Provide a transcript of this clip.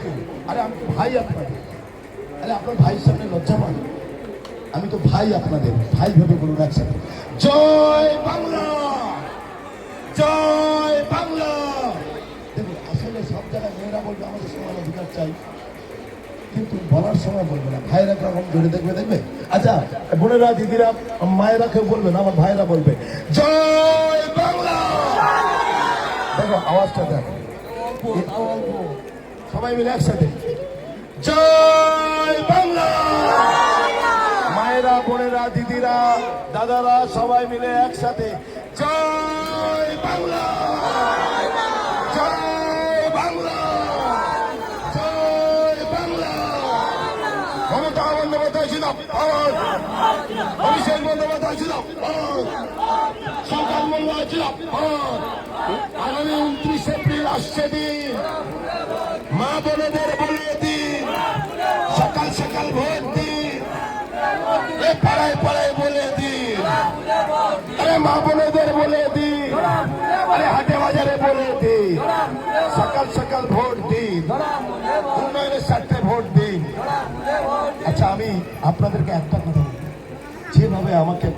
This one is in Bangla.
কি? আরে আমি তো ভাই আপনাদের, আরে আপনার ভাইয়ের সামনে লজ্জা পান? আমি তো ভাই আপনাদের, ভাই ভেবে বলুন একসাথে, জয় বাংলা, জয় বাংলা। দেখুন আসলে সব জায়গায় মেয়েরা বলবে আমাদের সমান অধিকার চাই, কিন্তু বলার সময় বলবে না। ভাইয়েরা কখন জোরে দেখবে দেখবে। আচ্ছা বোনেরা, দিদিরা, মায়েরা কেউ বলবে না, আমার ভাইয়েরা বলবে জয় বাংলা। দেখো আওয়াজটা দেখো, সবাই মিলে একসাথে জয় বাংলা। মায়েরা, বোনেরা, দিদিরা, দাদারা সবাই মিলে একসাথে জয় বাংলা, জয় বাংলা, জয় বাংলা। মমতা বন্দ্যোপাধ্যায় ছিল, অভিষেক বন্দ্যোপাধ্যায় ছিল, সরকার মোল্লা ছিল। আগামী 29 এপ্রিল আসছে দিন, মা বোনেদের বলে দিন, সকাল সকাল ভোট দিন, পাড়ায় পাড়ায় বলে দিন, আরে মা বোনেদের বলে দিন, আরে হাটে বাজারে বলে দিন, সকাল সকাল ভোট দিন, উন্নয়নের স্বার্থে ভোট দিন। আচ্ছা আমি আপনাদেরকে একটা কথা বলবো, যেভাবে আমাকে